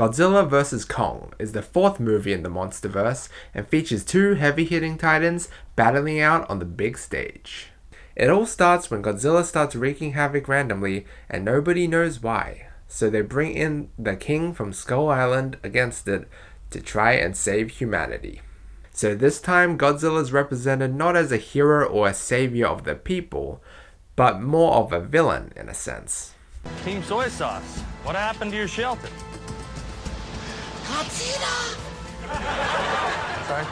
Godzilla vs. Kong is the fourth movie in the Monsterverse and features two heavy-hitting titans battling out on the big stage. It all starts when Godzilla starts wreaking havoc randomly and nobody knows why, so they bring in the king from Skull Island against it to try and save humanity. So this time Godzilla is represented not as a hero or a savior of the people, but more of a villain in a sense. Team Soy Sauce, what happened to your shelter? Godzilla! Sorry?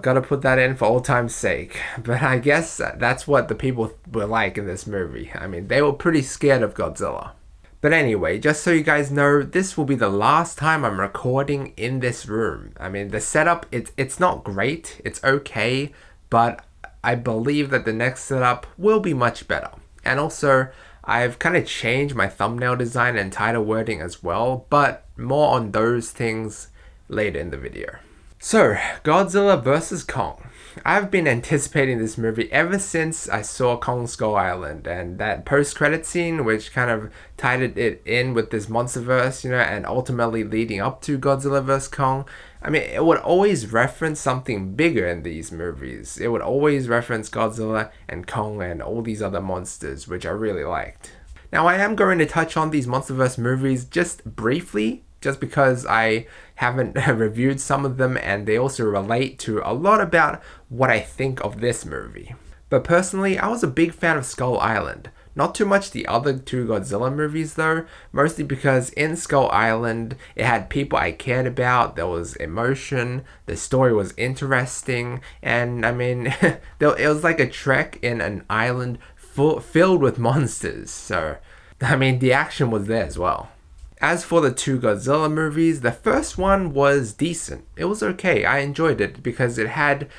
Gotta put that in for old time's sake. But I guess that's what the people were like in this movie. I mean, they were pretty scared of Godzilla. But anyway, just so you guys know, this will be the last time I'm recording in this room. I mean, the setup, it's not great, it's okay, but I believe that the next setup will be much better. And also, I've kind of changed my thumbnail design and title wording as well, but more on those things later in the video. So, Godzilla vs. Kong. I've been anticipating this movie ever since I saw Kong Skull Island and that post-credit scene which kind of tied it in with this Monsterverse, and ultimately leading up to Godzilla vs. Kong. I mean, it would always reference something bigger in these movies. It would always reference Godzilla and Kong and all these other monsters, which I really liked. Now, I am going to touch on these Monsterverse movies just briefly, just because I haven't reviewed some of them and they also relate to a lot about what I think of this movie. But personally, I was a big fan of Skull Island. Not too much the other two Godzilla movies though, mostly because in Skull Island, it had people I cared about, there was emotion, the story was interesting, and I mean, it was like a trek in an island filled with monsters, so I mean, the action was there as well. As for the two Godzilla movies, the first one was decent. It was okay, I enjoyed it because it had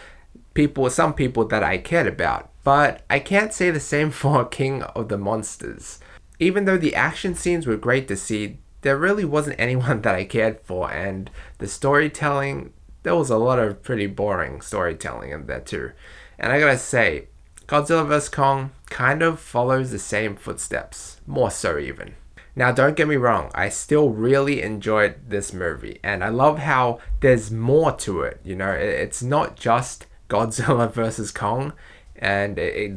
some people that I cared about. But I can't say the same for King of the Monsters. Even though the action scenes were great to see, there really wasn't anyone that I cared for, and the storytelling, there was a lot of pretty boring storytelling in there too. And I gotta say, Godzilla vs. Kong kind of follows the same footsteps, more so even. Now, don't get me wrong, I still really enjoyed this movie, and I love how there's more to it, it's not just Godzilla vs. Kong, and it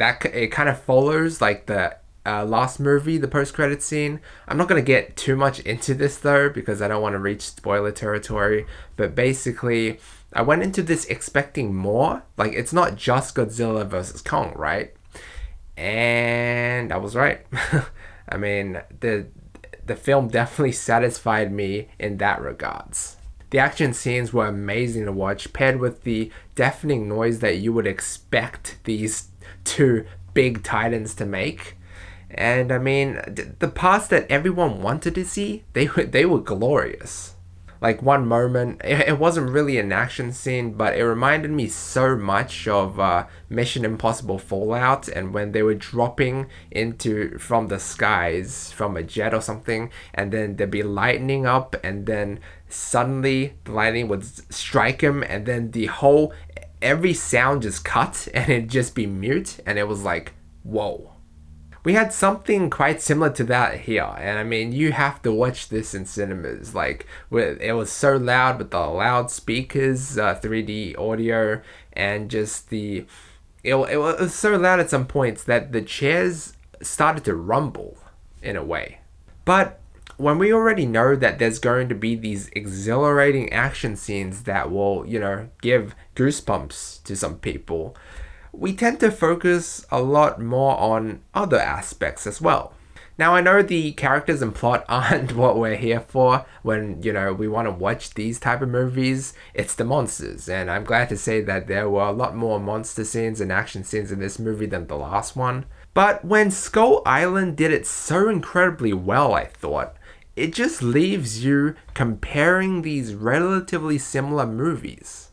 kind of follows like the last movie, the post-credit scene. I'm not going to get too much into this though, because I don't want to reach spoiler territory, but basically, I went into this expecting more, like it's not just Godzilla vs. Kong, right? And I was right. I mean, the film definitely satisfied me in that regards. The action scenes were amazing to watch, paired with the deafening noise that you would expect these two big titans to make. And I mean, the parts that everyone wanted to see, they were glorious. Like one moment, it wasn't really an action scene, but it reminded me so much of Mission Impossible Fallout, and when they were dropping from the skies, from a jet or something, and then there'd be lightning up, and then suddenly the lightning would strike him, and then every sound just cut, and it'd just be mute, and it was like, whoa. We had something quite similar to that here, and I mean, you have to watch this in cinemas. Like, it was so loud with the loudspeakers, 3D audio, and just it was so loud at some points that the chairs started to rumble in a way. But when we already know that there's going to be these exhilarating action scenes that will, give goosebumps to some people, we tend to focus a lot more on other aspects as well. Now, I know the characters and plot aren't what we're here for when, we want to watch these type of movies. It's the monsters, and I'm glad to say that there were a lot more monster scenes and action scenes in this movie than the last one. But when Skull Island did it so incredibly well, I thought, it just leaves you comparing these relatively similar movies.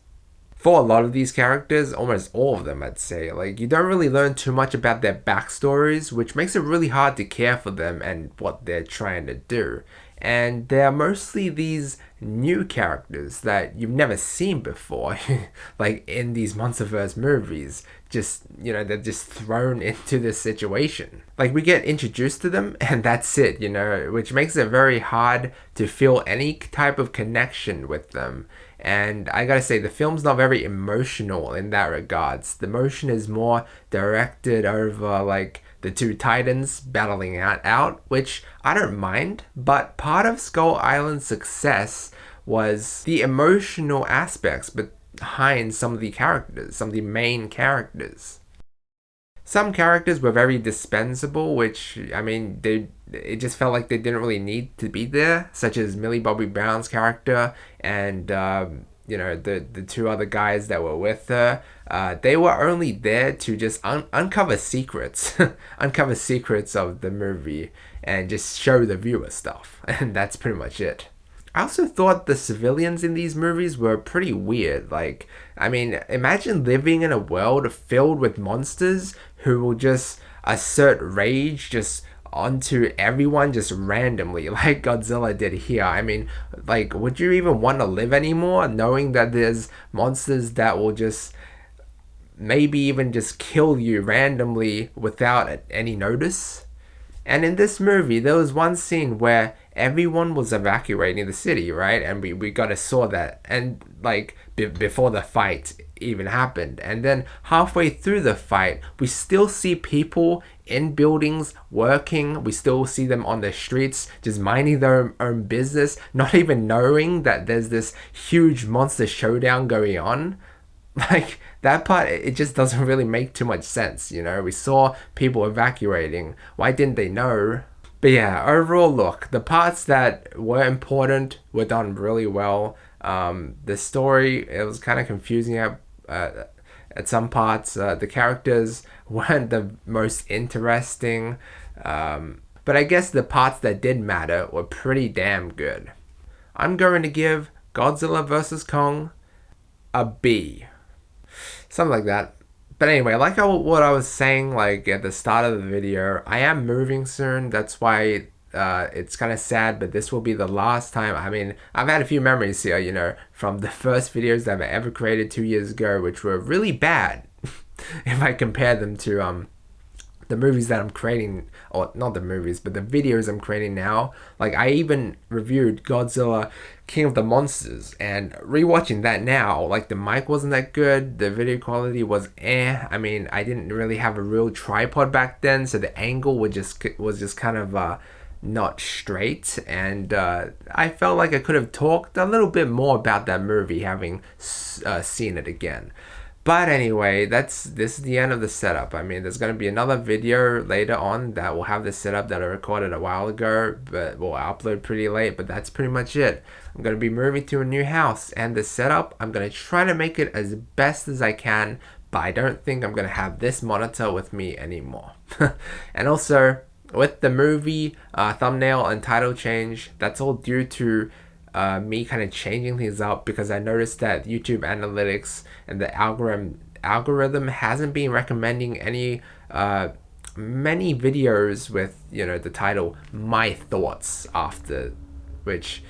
For a lot of these characters, almost all of them I'd say, like you don't really learn too much about their backstories, which makes it really hard to care for them and what they're trying to do. and they're mostly these new characters that you've never seen before, like in these Monsterverse movies. Just, they're just thrown into this situation. Like, we get introduced to them and that's it, which makes it very hard to feel any type of connection with them. And I gotta say, the film's not very emotional in that regards. The emotion is more directed over, like, the two titans battling out, which I don't mind. But part of Skull Island's success was the emotional aspects behind some of the characters, some of the main characters. Some characters were very dispensable, which, I mean, it just felt like they didn't really need to be there, such as Millie Bobby Brown's character and, the two other guys that were with her. They were only there to just uncover secrets, uncover secrets of the movie and just show the viewer stuff. And that's pretty much it. I also thought the civilians in these movies were pretty weird. Like, I mean, imagine living in a world filled with monsters who will just assert rage just onto everyone just randomly, like Godzilla did here. I mean, like, would you even want to live anymore knowing that there's monsters that will just maybe even just kill you randomly without any notice? And in this movie, there was one scene where everyone was evacuating the city, right? And we got to saw that, and like before the fight even happened. And then halfway through the fight, we still see people in buildings working. We still see them on the streets just minding their own business, not even knowing that there's this huge monster showdown going on. Like, that part, it just doesn't really make too much sense, We saw people evacuating. Why didn't they know? But yeah, overall, look, the parts that were important were done really well. The story, it was kind of confusing at some parts. The characters weren't the most interesting. But I guess the parts that did matter were pretty damn good. I'm going to give Godzilla vs. Kong a B. Something like that. But anyway, like what I was saying, like at the start of the video, I am moving soon. That's why it's kind of sad, but this will be the last time. I mean, I've had a few memories here, from the first videos that I ever created 2 years ago, which were really bad if I compare them to the movies that I'm creating, or not the movies, but the videos I'm creating now. Like, I even reviewed Godzilla King of the Monsters, and rewatching that now, like, the mic wasn't that good, the video quality was I mean, I didn't really have a real tripod back then, so the angle was just kind of not straight, and I felt like I could have talked a little bit more about that movie having seen it again. But anyway, this is the end of the setup. I mean, there's going to be another video later on that will have the setup that I recorded a while ago, but will upload pretty late, but that's pretty much it. I'm going to be moving to a new house, and the setup, I'm going to try to make it as best as I can, but I don't think I'm going to have this monitor with me anymore. And also, with the movie thumbnail and title change, that's all due to me kind of changing things up, because I noticed that YouTube analytics and the algorithm hasn't been recommending any many videos with the title "My Thoughts" after, which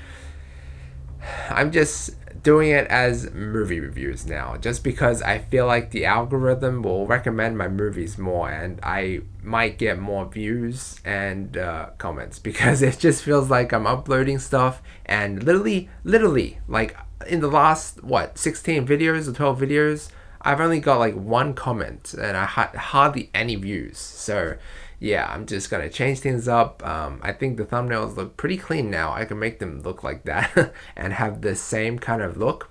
I'm just doing it as movie reviews now, just because I feel like the algorithm will recommend my movies more, and I might get more views and comments, because it just feels like I'm uploading stuff, and literally, like in the last 16 videos or 12 videos, I've only got like one comment, and I had hardly any views. So yeah, I'm just gonna change things up. I think the thumbnails look pretty clean now. I can make them look like that and have the same kind of look.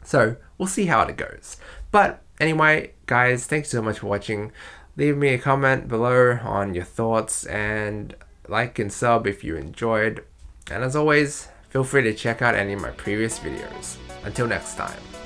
So we'll see how it goes. But anyway, guys, thanks so much for watching. Leave me a comment below on your thoughts, and like and sub if you enjoyed. And as always, feel free to check out any of my previous videos. Until next time.